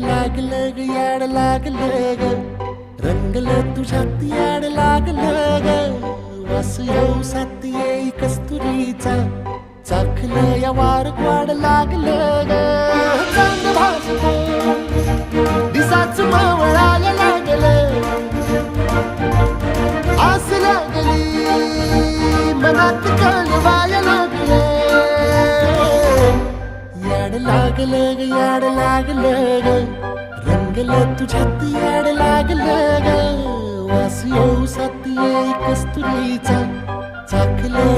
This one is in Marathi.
लागलं ग याड लागलं ग रंगलं तुझ्यात याड लागलं ग वास येऊ साथ येई कस्तुरीचा चाखलं या वार वाड लागलं ग चांग भासलं दिसाच मावळायला लागलं आस लागली मनात कळवायला लागलं याड लागलं ग याड लागलं ग रंगलं तुझ्यात याड लागलं ग वास येऊ साथ येई कस्तुरीचा चाखलं